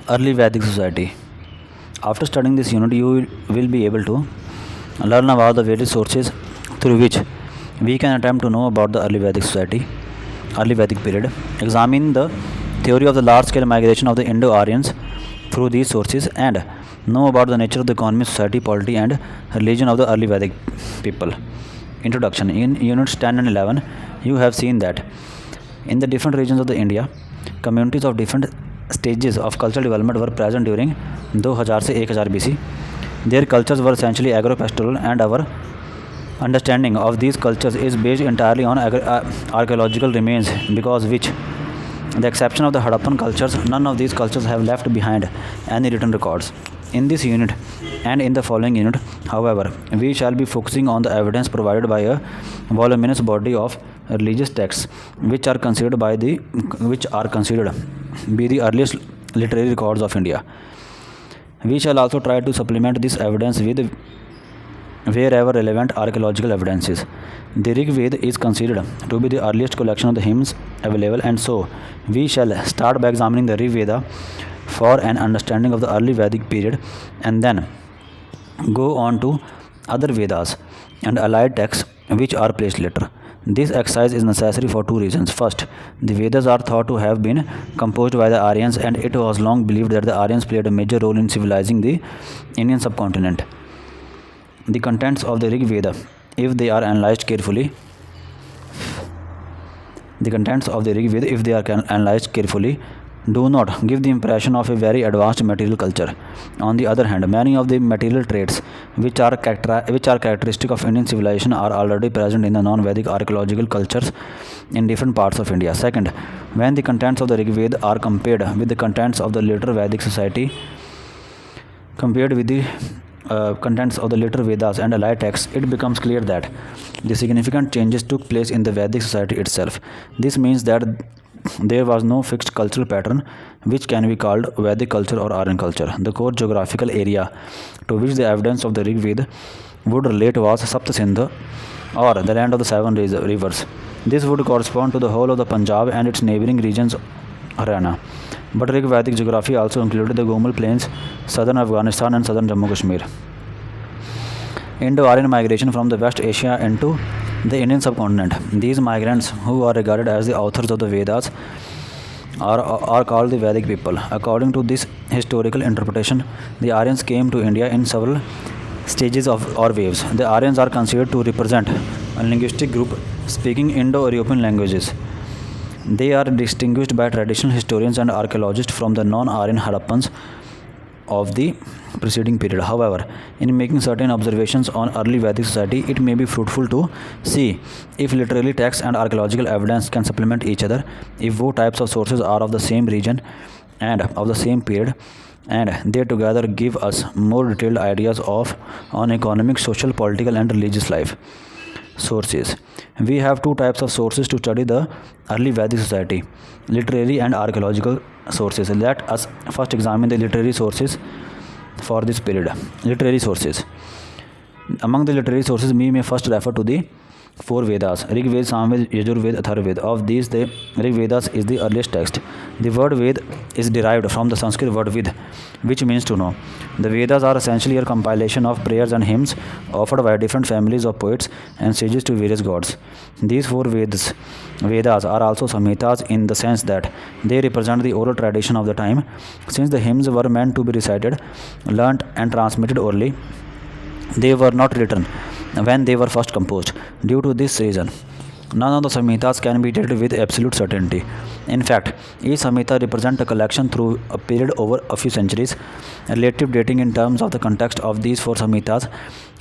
Early Vedic society. After studying this unit, you will be able to learn about the various sources through which we can attempt to know about the early Vedic society, early Vedic period, examine the theory of the large scale migration of the Indo Aryans through these sources, and know about the nature of the economy, society, polity, and religion of the early Vedic people. Introduction. In units 10 and 11, you have seen that in the different regions of the India, communities of different stages of cultural development were present during 2000 से 1000 BC. Their cultures were essentially agro-pastoral, and our understanding of these cultures is based entirely on archaeological remains, because which, the exception of the Harappan cultures, none of these cultures have left behind any written records. In this unit and in the following unit, however, we shall be focusing on the evidence provided by a voluminous body of religious texts which are considered be the earliest literary records of India. We shall also try to supplement this evidence with wherever relevant archaeological evidences. The Rig Veda is considered to be the earliest collection of the hymns available, and so we shall start by examining the Rig Veda for an understanding of the early Vedic period, and then go on to other Vedas and allied texts which are placed later. This exercise is necessary for two reasons. First, the Vedas are thought to have been composed by the Aryans, and it was long believed that the Aryans played a major role in civilizing the Indian subcontinent. The contents of the Rig Veda, if they are analyzed carefully, do not give the impression of a very advanced material culture. On the other hand, many of the material traits which are characteristic of Indian civilization are already present in the non-Vedic archaeological cultures in different parts of India. Second, when the contents of the Rig Veda are compared with the contents of the later Vedic society, contents of the later Vedas and allied texts, it becomes clear that the significant changes took place in the Vedic society itself. This means that there was no fixed cultural pattern which can be called Vedic culture or Aryan culture. The core geographical area to which the evidence of the Rig Veda would relate was Saptasindha, or the land of the seven rivers. This would correspond to the whole of the Punjab and its neighboring regions, Haryana. But Rig Vedic geography also included the Gomal Plains, southern Afghanistan, and southern Jammu Kashmir. Indo-Aryan migration from the West Asia into the Indian subcontinent. These migrants, who are regarded as the authors of the Vedas, are called the Vedic people. According to this historical interpretation, the Aryans came to India in several stages or waves. The Aryans are considered to represent a linguistic group speaking Indo-European languages. They are distinguished by traditional historians and archaeologists from the non-Aryan Harappans of the preceding period. However, in making certain observations on early Vedic society, it may be fruitful to see if literary texts and archaeological evidence can supplement each other, if both types of sources are of the same region and of the same period, and they together give us more detailed ideas on economic, social, political, and religious life. Sources. We have two types of sources to study the early Vedic society: literary and archaeological sources. Let us first examine the literary sources for this period. Literary sources. Among the literary sources, we may first refer to the four Vedas: Rig Veda, Samveda, Yajurveda, Atharvaveda. Of these, the Rig Vedas is the earliest text. The word Ved is derived from the Sanskrit word Vid, which means to know. The Vedas are essentially a compilation of prayers and hymns offered by different families of poets and sages to various gods. These four Vedas are also Samhitas in the sense that they represent the oral tradition of the time. Since the hymns were meant to be recited, learnt, and transmitted orally, they were not written when they were first composed. Due to this reason, none of the Samhitas can be dated with absolute certainty. In fact, each Samhita represents a collection through a period over a few centuries. Relative dating in terms of the context of these four Samhitas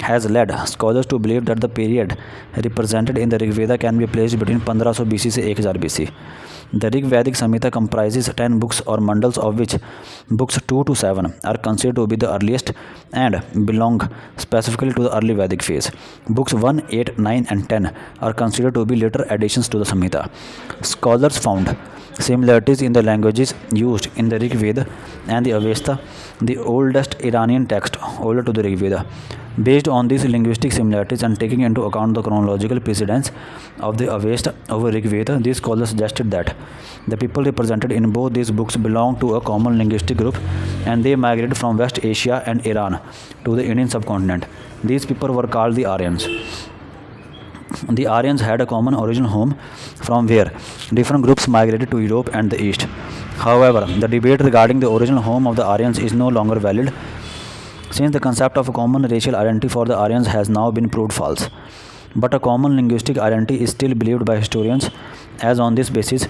has led scholars to believe that the period represented in the Rig Veda can be placed between 1500 BC to 1000 BC. The Rig Vedic Samhita comprises 10 books or mandals, of which books 2 to 7 are considered to be the earliest and belong specifically to the early Vedic phase. Books 1, 8, 9, and 10 are considered to be later additions to the Samhita. Scholars found similarities in the languages used in the Rig Veda and the Avesta, the oldest Iranian text older to the Rig Veda. Based on these linguistic similarities and taking into account the chronological precedence of the Avesta over Rig Veda, these scholars suggested that the people represented in both these books belong to a common linguistic group, and they migrated from West Asia and Iran to the Indian subcontinent. These people were called the Aryans. The Aryans had a common original home from where different groups migrated to Europe and the East. However, the debate regarding the original home of the Aryans is no longer valid, since the concept of a common racial identity for the Aryans has now been proved false. But a common linguistic identity is still believed by historians, as on this basis,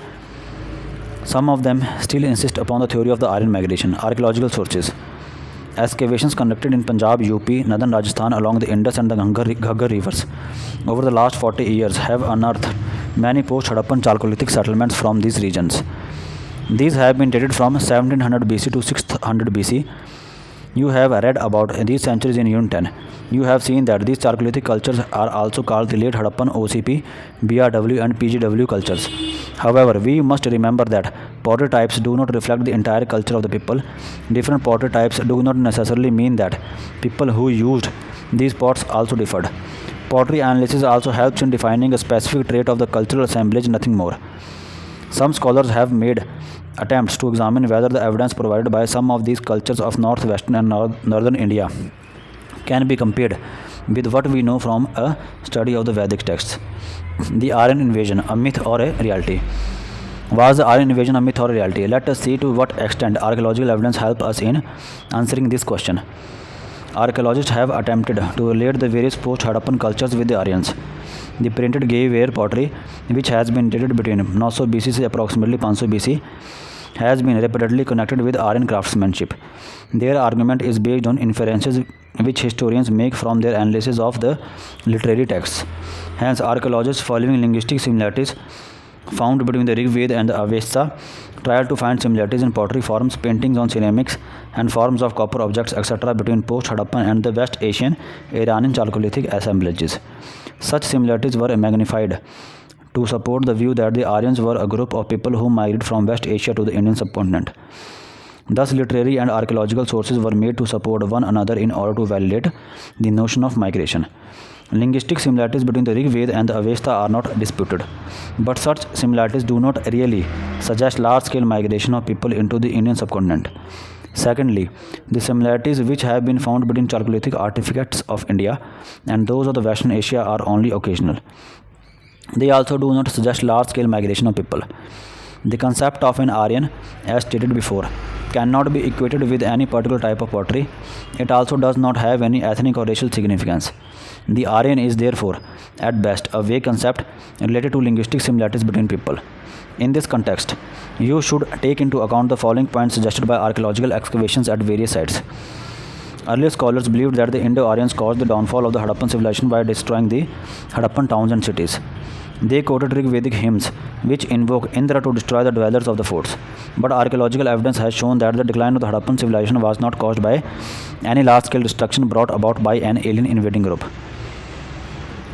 some of them still insist upon the theory of the Aryan migration. Archaeological sources. Excavations conducted in Punjab, UP, northern Rajasthan along the Indus and the Ghaggar rivers over the last 40 years have unearthed many post-Harappan Chalcolithic settlements from these regions. These have been dated from 1700 BC to 600 BC. You have read about these centuries in Unit 10. You have seen that these Chalcolithic cultures are also called the late Harappan OCP, BRW and PGW cultures. However, we must remember that pottery types do not reflect the entire culture of the people. Different pottery types do not necessarily mean that people who used these pots also differed. Pottery analysis also helps in defining a specific trait of the cultural assemblage, nothing more. Some scholars have made attempts to examine whether the evidence provided by some of these cultures of northwestern and northern India can be compared with what we know from a study of the Vedic texts. The Aryan invasion, a myth or a reality? Was the Aryan invasion a myth or a reality? Let us see to what extent archaeological evidence helps us in answering this question. Archaeologists have attempted to relate the various post-Harappan cultures with the Aryans. The printed gay-ware pottery, which has been dated between 900 BC to approximately 500 BC, has been repeatedly connected with Aryan craftsmanship. Their argument is based on inferences which historians make from their analysis of the literary texts. Hence, archaeologists, following linguistic similarities found between the Rig Veda and the Avesta, tried to find similarities in pottery forms, paintings on ceramics, and forms of copper objects, etc., between post-Harappan and the West Asian Iranian Chalcolithic assemblages. Such similarities were magnified to support the view that the Aryans were a group of people who migrated from West Asia to the Indian subcontinent. Thus, literary and archaeological sources were made to support one another in order to validate the notion of migration. Linguistic similarities between the Rig Veda and the Avesta are not disputed, but such similarities do not really suggest large-scale migration of people into the Indian subcontinent. Secondly, the similarities which have been found between Chalcolithic artifacts of India and those of the Western Asia are only occasional. They also do not suggest large-scale migration of people. The concept of an Aryan, as stated before, cannot be equated with any particular type of pottery. It also does not have any ethnic or racial significance. The Aryan is therefore, at best, a vague concept related to linguistic similarities between people. In this context, you should take into account the following points suggested by archaeological excavations at various sites. Earlier scholars believed that the Indo-Aryans caused the downfall of the Harappan civilization by destroying the Harappan towns and cities. They quoted Rig Vedic hymns which invoke Indra to destroy the dwellers of the forts. But archaeological evidence has shown that the decline of the Harappan civilization was not caused by any large-scale destruction brought about by an alien invading group.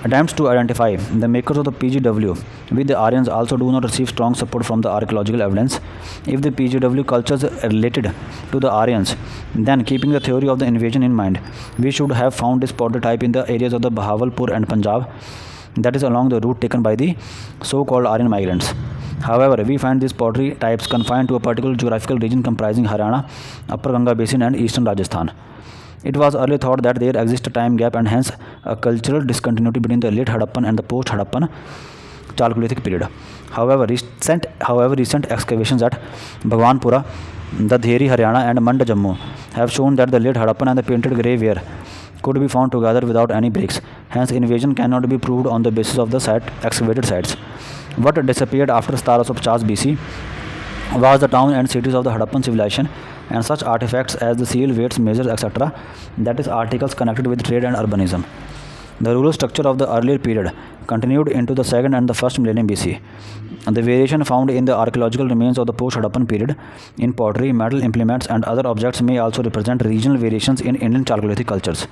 Attempts to identify the makers of the PGW with the Aryans also do not receive strong support from the archaeological evidence. If the PGW cultures are related to the Aryans, then keeping the theory of the invasion in mind, we should have found this pottery type in the areas of the Bahawalpur and Punjab, that is along the route taken by the so-called Aryan migrants. However, we find these pottery types confined to a particular geographical region comprising Haryana, Upper Ganga Basin and Eastern Rajasthan. It was early thought that there exists a time gap and hence a cultural discontinuity between the late Harappan and the post-Harappan Chalcolithic period. However, recent excavations at Bhagwanpura, Dadheri, Haryana and Manda, Jammu have shown that the late Harappan and the painted grey ware could be found together without any breaks. Hence, invasion cannot be proved on the basis of the excavated sites. What disappeared after Stars of Chas BC was the town and cities of the Harappan civilization and such artifacts as the seal, weights, measures, etc., that is, articles connected with trade and urbanism. The rural structure of the earlier period continued into the 2nd and the 1st millennium BC. The variation found in the archaeological remains of the post-Harappan period in pottery, metal implements and other objects may also represent regional variations in Indian Chalcolithic cultures.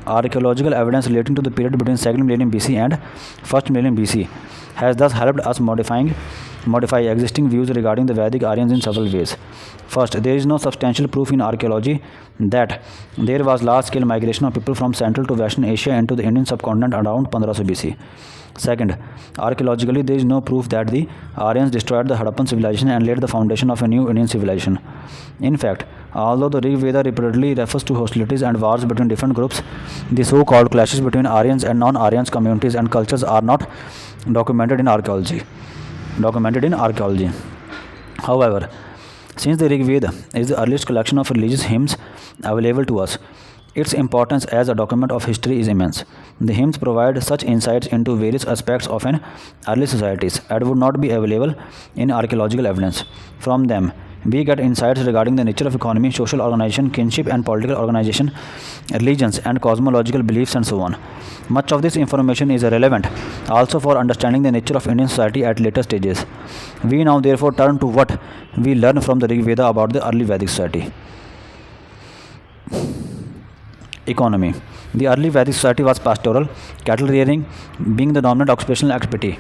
Archaeological evidence relating to the period between 2nd millennium BC and 1st millennium BC has thus helped us modifying modify existing views regarding the Vedic Aryans in several ways. First, there is no substantial proof in archaeology that there was large-scale migration of people from Central to Western Asia into the Indian subcontinent around 1500 BC. Second, archaeologically, there is no proof that the Aryans destroyed the Harappan civilization and laid the foundation of a new Indian civilization. In fact, although the Rig Veda repeatedly refers to hostilities and wars between different groups, the so-called clashes between Aryans and non-Aryans communities and cultures are not documented in archaeology. However, since the Rig Veda is the earliest collection of religious hymns available to us, its importance as a document of history is immense. The hymns provide such insights into various aspects of an early societies that would not be available in archaeological evidence. From them, we get insights regarding the nature of economy, social organization, kinship and political organization, religions and cosmological beliefs and so on. Much of this information is relevant also for understanding the nature of Indian society at later stages. We now therefore turn to what we learn from the Rig Veda about the early Vedic society. Economy. The early Vedic society was pastoral, cattle rearing being the dominant occupational activity.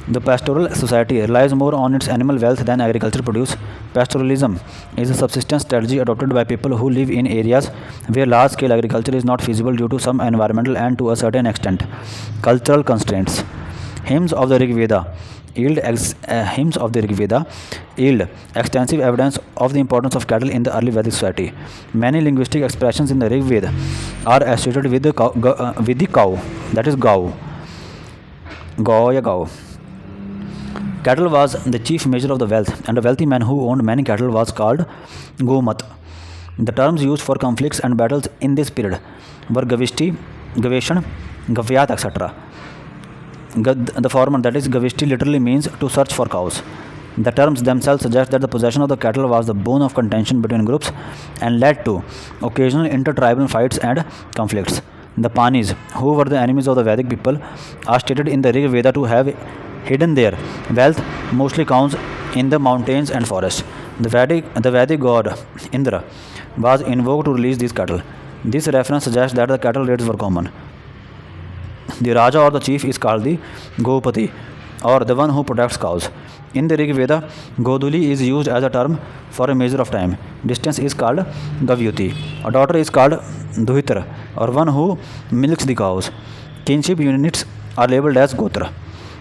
The pastoral society relies more on its animal wealth than agriculture produce. Pastoralism is a subsistence strategy adopted by people who live in areas where large-scale agriculture is not feasible due to some environmental and, to a certain extent, cultural constraints. Hymns of the Rig Veda yield extensive evidence of the importance of cattle in the early Vedic society. Many linguistic expressions in the Rig Veda are associated with the cow, that is gau. Cattle was the chief measure of the wealth, and a wealthy man who owned many cattle was called Gomat. The terms used for conflicts and battles in this period were Gavishti, Gaveshan, Gavyat, etc. The former, that is Gavishti, literally means to search for cows. The terms themselves suggest that the possession of the cattle was the bone of contention between groups and led to occasional intertribal fights and conflicts. The Panis, who were the enemies of the Vedic people, are stated in the Rig Veda to have hidden their wealth, mostly cows, in the mountains and forests. The Vedic god Indra was invoked to release these cattle. This reference suggests that the cattle raids were common. The Raja or the chief is called the Gopati, or the one who protects cows. In the Rig Veda, Goduli is used as a term for a measure of time. Distance is called Gavyuti. A daughter is called Duhitra, or one who milks the cows. Kinship units are labeled as Gotra.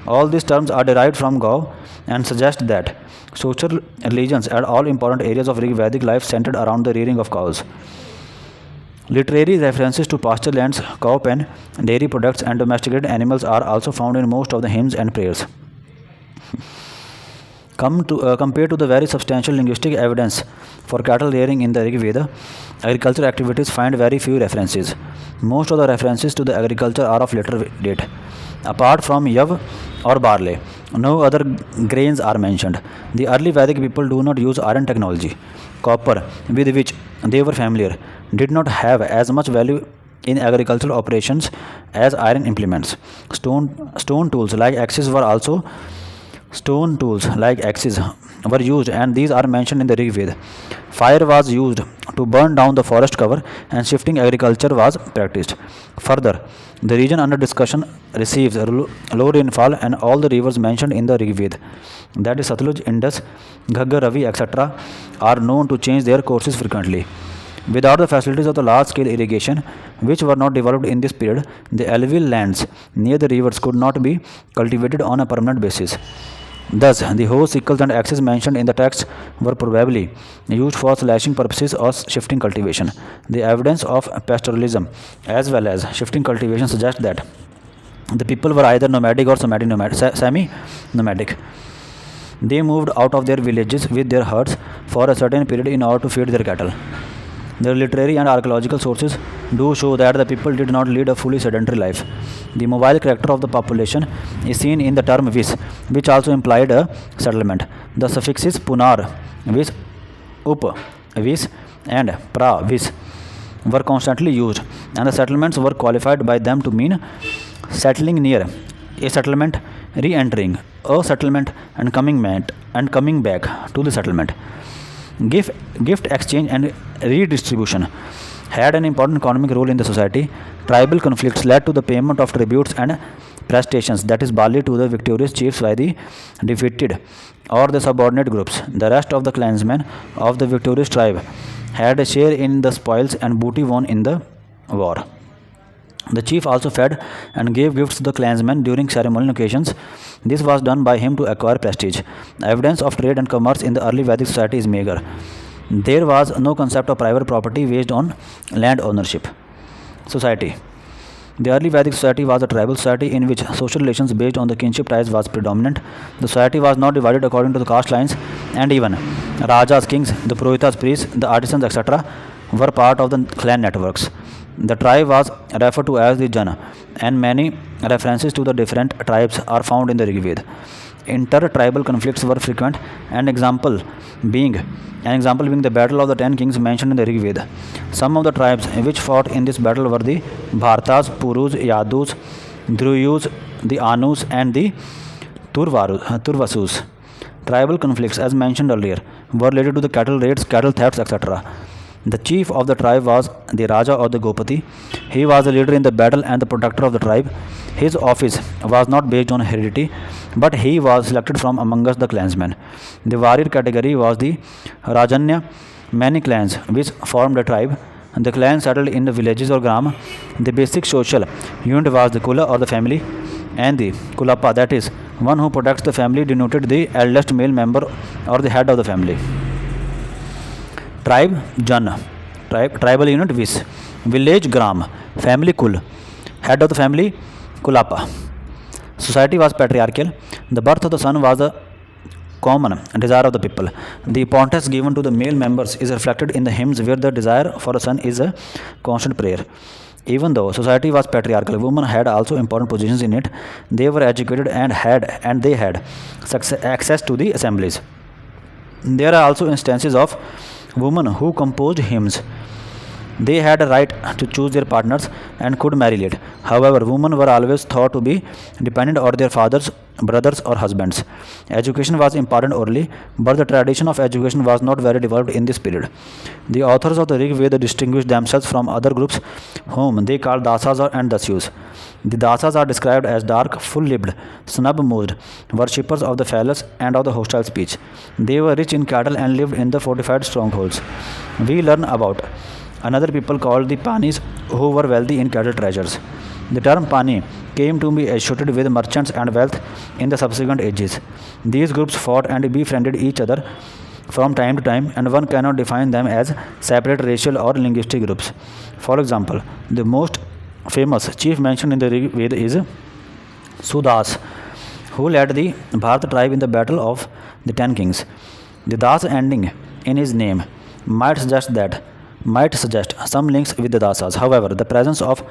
All these terms are derived from Gau and suggest that social religions and all important areas of Rig Vedic life centered around the rearing of cows. Literary references to pasture lands, cow pen, dairy products, and domesticated animals are also found in most of the hymns and prayers. Compared to the very substantial linguistic evidence for cattle rearing in the Rig Veda, agricultural activities find very few references. Most of the references to the agriculture are of later date. Apart from yav or barley, no other grains are mentioned. The early Vedic people do not use iron technology. Copper, with which they were familiar, did not have as much value in agricultural operations as iron implements. Stone tools like axes were used, and these are mentioned in the Rig Veda. Fire was used to burn down the forest cover, and shifting agriculture was practiced. Further, the region under discussion receives low rainfall, and all the rivers mentioned in the Rig Veda, that is Satluj, Indus, Ghaggar, Ravi, etc., are known to change their courses frequently. Without the facilities of the large-scale irrigation, which were not developed in this period, the alluvial lands near the rivers could not be cultivated on a permanent basis. Thus, the hoes, sickles, and axes mentioned in the text were probably used for slashing purposes or shifting cultivation. The evidence of pastoralism as well as shifting cultivation suggests that the people were either nomadic or semi-nomadic. They moved out of their villages with their herds for a certain period in order to feed their cattle. The literary and archaeological sources do show that the people did not lead a fully sedentary life. The mobile character of the population is seen in the term vis, which also implied a settlement. The suffixes punar, vis, up, vis, and pra, vis, were constantly used, and the settlements were qualified by them to mean settling near, a settlement, re-entering, a settlement, and coming back to the settlement. Gift exchange and redistribution had an important economic role in the society. Tribal conflicts led to the payment of tributes and prestations, that is barley, to the victorious chiefs by the defeated or the subordinate groups. The rest of the clansmen of the victorious tribe had a share in the spoils and booty won in the war. The chief also fed and gave gifts to the clansmen during ceremonial occasions. This was done by him to acquire prestige. Evidence of trade and commerce in the early Vedic society is meager. There was no concept of private property based on land ownership. Society. The early Vedic society was a tribal society in which social relations based on the kinship ties was predominant. The society was not divided according to the caste lines, and even Rajas, kings, the Purohitas, priests, the artisans, etc. were part of the clan networks. The tribe was referred to as the Jana, and many references to the different tribes are found in the Rig Veda. Inter-tribal conflicts were frequent, an example being the battle of the 10 kings mentioned in the Rig Veda. Some of the tribes which fought in this battle were the Bhartas, Purus, Yadus, Druyus, the Anus, and the Turvasus. Tribal conflicts, as mentioned earlier, were related to the cattle raids, cattle thefts, etc. The chief of the tribe was the Raja or the Gopati. He was the leader in the battle and the protector of the tribe. His office was not based on heredity, but he was selected from amongst the clansmen. The warrior category was the Rajanya, many clans which formed a tribe. The clans settled in the villages or gram. The basic social unit was the Kula or the family, and the Kulapa, that is, one who protects the family, denoted the eldest male member or the head of the family. Tribe Jan, tribal unit Vis, village Gram, family Kul, head of the family Kulapa. Society was patriarchal. The birth of the son was a common desire of the people. The importance given to the male members is reflected in the hymns where the desire for a son is a constant prayer. Even though society was patriarchal, women had also important positions in it. They were educated and they had access to the assemblies. There are also instances of women who composed hymns. They had a right to choose their partners and could marry late. However, women were always thought to be dependent on their fathers, brothers, or husbands. Education was imparted orally, but the tradition of education was not very developed in this period. The authors of the Rig Veda distinguished themselves from other groups whom they called Dasas and Dasyus. The Dasas are described as dark, full-lipped, snub-nosed, worshippers of the phallus and of the hostile speech. They were rich in cattle and lived in the fortified strongholds. We learn about another people called the Panis who were wealthy in cattle treasures. The term Pani came to be associated with merchants and wealth in the subsequent ages. These groups fought and befriended each other from time to time, and one cannot define them as separate racial or linguistic groups. For example, the most famous chief mentioned in the Rig Veda is Sudas, who led the Bharat tribe in the battle of the 10 kings. The Das ending in his name might suggest some links with the Dasas. However, the presence of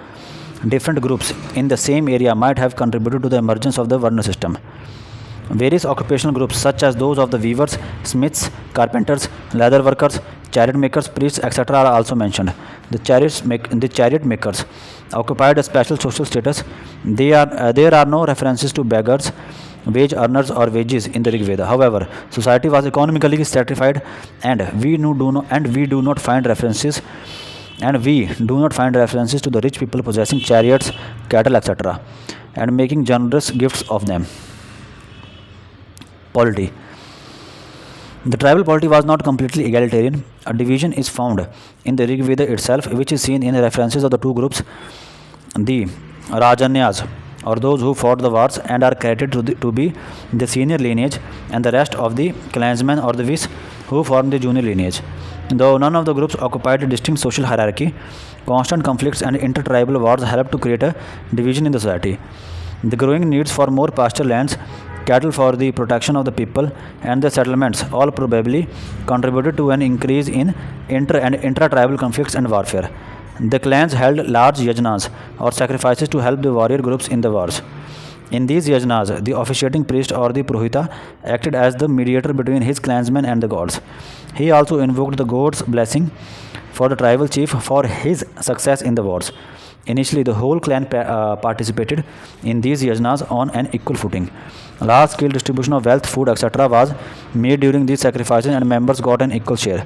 different groups in the same area might have contributed to the emergence of the Varna system. Various occupational groups such as those of the weavers, smiths, carpenters, leather workers, chariot makers, priests, etc. are also mentioned. The chariot makers occupied a special social status. There are no references to beggars, wage earners, or wages in the Rig Veda. However, society was economically stratified, and we do not find references to the rich people possessing chariots, cattle, etc., and making generous gifts of them. Polity. The tribal polity was not completely egalitarian. A division is found in the Rig Veda itself, which is seen in the references of the two groups, the Rajanyas, or those who fought the wars and are credited to be the senior lineage, and the rest of the clansmen or the Vis who formed the junior lineage. Though none of the groups occupied a distinct social hierarchy, constant conflicts and intertribal wars helped to create a division in the society. The growing needs for more pasture lands, cattle for the protection of the people, and the settlements all probably contributed to an increase in intra-tribal conflicts and warfare. The clans held large yajnas or sacrifices to help the warrior groups in the wars. In these yajnas, the officiating priest or the Purohita acted as the mediator between his clansmen and the gods. He also invoked the gods' blessing for the tribal chief for his success in the wars. Initially, the whole clan participated in these yajnas on an equal footing. Large-scale distribution of wealth, food, etc. was made during these sacrifices, and members got an equal share.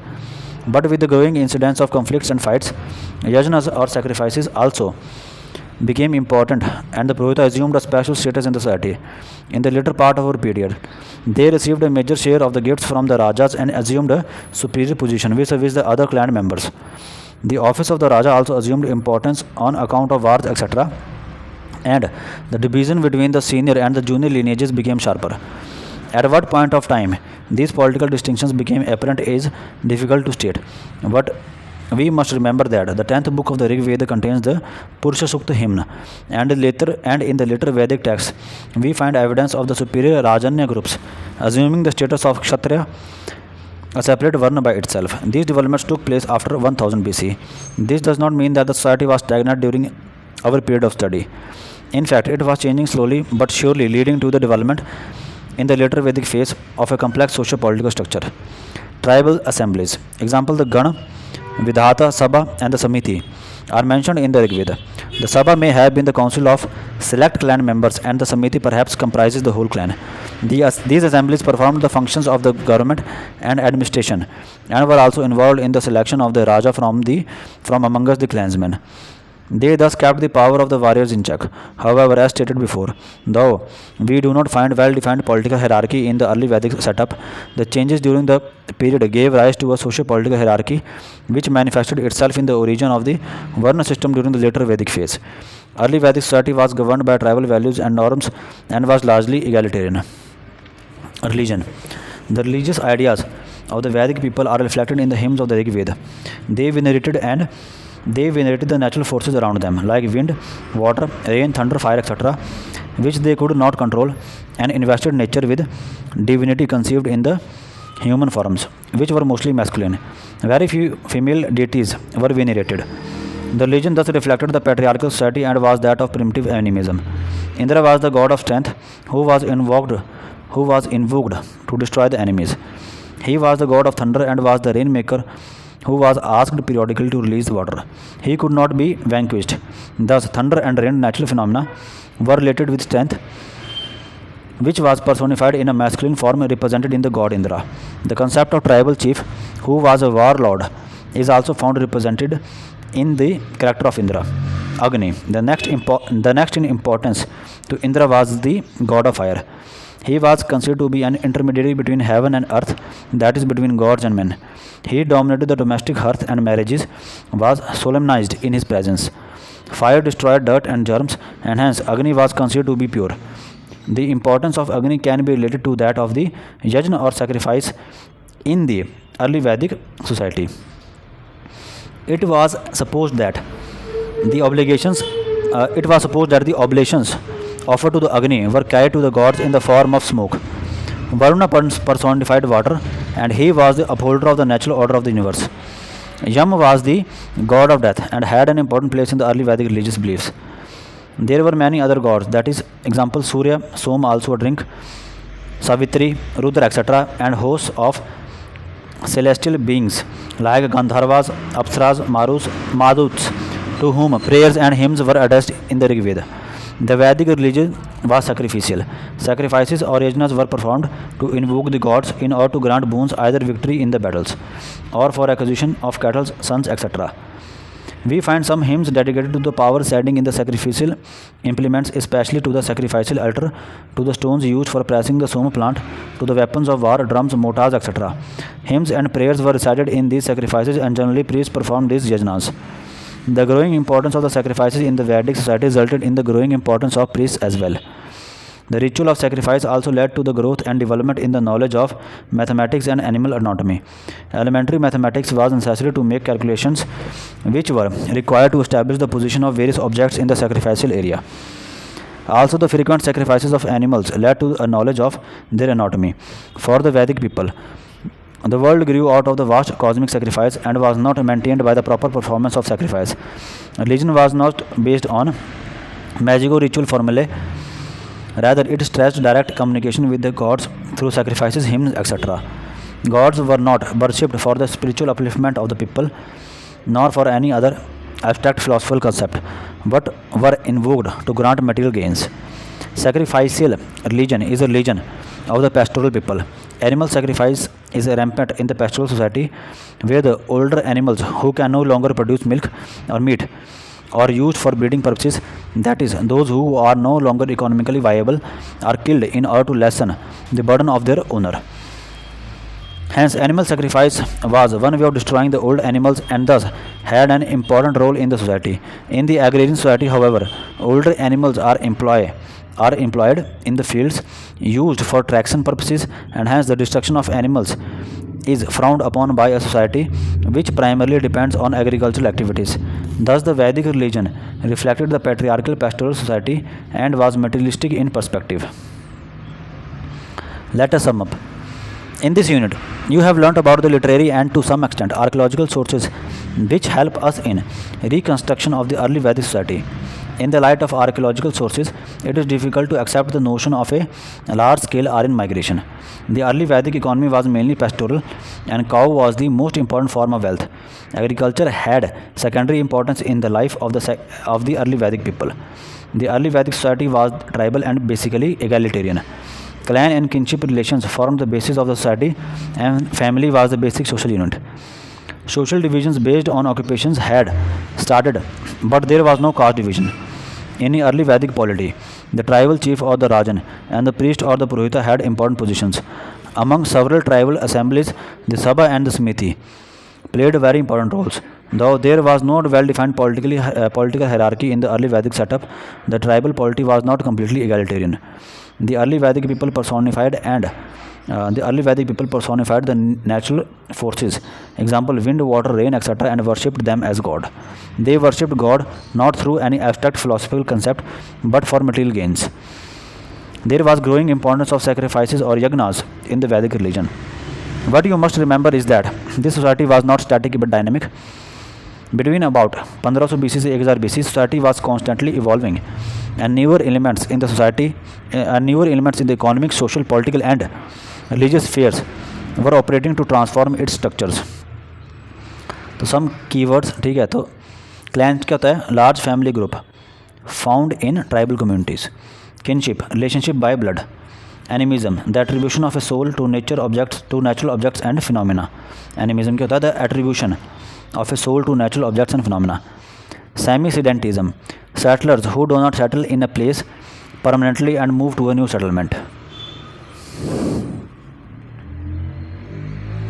But with the growing incidence of conflicts and fights, yajnas or sacrifices also became important and the Purohita assumed a special status in the society. In the later part of our period, they received a major share of the gifts from the Rajas and assumed a superior position vis-a-vis the other clan members. The office of the Raja also assumed importance on account of wars, etc., and the division between the senior and the junior lineages became sharper. At what point of time these political distinctions became apparent is difficult to state, but we must remember that the 10th book of the Rig Veda contains the Purusha Sukta hymn, and in the later Vedic texts we find evidence of the superior Rajanya groups assuming the status of Kshatriya, a separate Varna by itself. These developments took place after 1000 BC. This does not mean that the society was stagnant during our period of study. In fact, it was changing slowly but surely, leading to the development in the later Vedic phase of a complex socio-political structure. Tribal assemblies. Example, the Gana, Vidhata, Sabha and the Samiti are mentioned in the Rig Veda. The Sabha may have been the council of select clan members and the Samiti perhaps comprises the whole clan. These assemblies performed the functions of the government and administration and were also involved in the selection of the Raja from amongst the clansmen. They thus kept the power of the warriors in check. However, as stated before, though we do not find well-defined political hierarchy in the early Vedic setup, the changes during the period gave rise to a socio-political hierarchy which manifested itself in the origin of the Varna system during the later Vedic phase. Early Vedic society was governed by tribal values and norms and was largely egalitarian. Religion. The religious ideas of the Vedic people are reflected in the hymns of the Rig Veda. They venerated the natural forces around them, like wind, water, rain, thunder, fire, etc., which they could not control, and invested nature with divinity conceived in the human forms, which were mostly masculine. Very few female deities were venerated. The religion thus reflected the patriarchal society and was that of primitive animism. Indra was the god of strength who was invoked to destroy the enemies. He was the god of thunder and was the rainmaker who was asked periodically to release water. He could not be vanquished. Thus, thunder and rain, natural phenomena, were related with strength, which was personified in a masculine form represented in the god Indra. The concept of tribal chief, who was a warlord, is also found represented in the character of Indra. Agni. The next in importance to Indra was the god of fire. He was considered to be an intermediary between heaven and earth, that is, between gods and men. He dominated the domestic hearth and marriages was solemnized in his presence. Fire destroyed dirt and germs, and hence Agni was considered to be pure. The importance of Agni can be related to that of the yajna or sacrifice in the early Vedic society. It was supposed that the oblations offered to the Agni were carried to the gods in the form of smoke. Varuna personified water, and he was the upholder of the natural order of the universe. Yam was the god of death and had an important place in the early Vedic religious beliefs. There were many other gods, that is, example Surya, Som, also a drink, Savitri, Rudra, etc., and hosts of celestial beings like Gandharvas, Apsaras, Maruts, to whom prayers and hymns were addressed in the Rig Veda. The Vedic religion was sacrificial. Sacrifices or yajnas were performed to invoke the gods in order to grant boons, either victory in the battles or for acquisition of cattle, sons, etc. We find some hymns dedicated to the power setting in the sacrificial implements, especially to the sacrificial altar, to the stones used for pressing the soma plant, to the weapons of war, drums, mortars, etc. Hymns and prayers were recited in these sacrifices, and generally priests performed these yajnas. The growing importance of the sacrifices in the Vedic society resulted in the growing importance of priests as well. The ritual of sacrifice also led to the growth and development in the knowledge of mathematics and animal anatomy. Elementary mathematics was necessary to make calculations which were required to establish the position of various objects in the sacrificial area. Also, the frequent sacrifices of animals led to a knowledge of their anatomy. For the Vedic people, the world grew out of the vast cosmic sacrifice and was not maintained by the proper performance of sacrifice. Religion was not based on magical ritual formulae. Rather, it stressed direct communication with the gods through sacrifices, hymns, etc. Gods were not worshipped for the spiritual upliftment of the people, nor for any other abstract philosophical concept, but were invoked to grant material gains. Sacrificial religion is a religion of the pastoral people. Animal sacrifice is rampant in the pastoral society, where the older animals who can no longer produce milk or meat or used for breeding purposes, that is, those who are no longer economically viable are killed in order to lessen the burden of their owner. Hence, animal sacrifice was one way of destroying the old animals and thus had an important role in the society. In the agrarian society, however, older animals are employed in the fields used for traction purposes, and hence the destruction of animals is frowned upon by a society which primarily depends on agricultural activities. Thus, the Vedic religion reflected the patriarchal pastoral society and was materialistic in perspective. Let us sum up. In this unit, you have learnt about the literary and to some extent archaeological sources which help us in reconstruction of the early Vedic society. In the light of archaeological sources, it is difficult to accept the notion of a large-scale Aryan migration. The early Vedic economy was mainly pastoral, and cow was the most important form of wealth. Agriculture had secondary importance in the life of the early Vedic people. The early Vedic society was tribal and basically egalitarian. Clan and kinship relations formed the basis of the society, and family was the basic social unit. Social divisions based on occupations had started, but there was no caste division. In the early Vedic polity, the tribal chief or the Rajan and the priest or the Purohita had important positions. Among several tribal assemblies, the Sabha and the Smiti played very important roles. Though there was no well-defined political hierarchy in the early Vedic setup, the tribal polity was not completely egalitarian. The early Vedic people personified the natural forces, example wind, water, rain, etc., and worshipped them as God. They worshipped God not through any abstract philosophical concept but for material gains. There was growing importance of sacrifices or yagnas in the Vedic religion. What you must remember is that this society was not static but dynamic. Between about 1500 BC to 1000 BC, society was constantly evolving, and newer elements in the economic, social, political, and religious spheres were operating to transform its structures. तो some keywords, ठीक है. तो clan क्या होता है? Large family group found in tribal communities. Kinship, relationship by blood. Animism, the attribution of a soul to natural objects and phenomena. Animism क्या होता है? The attribution of a soul to natural objects and phenomena. Semi-sedentism, settlers who do not settle in a place permanently and move to a new settlement.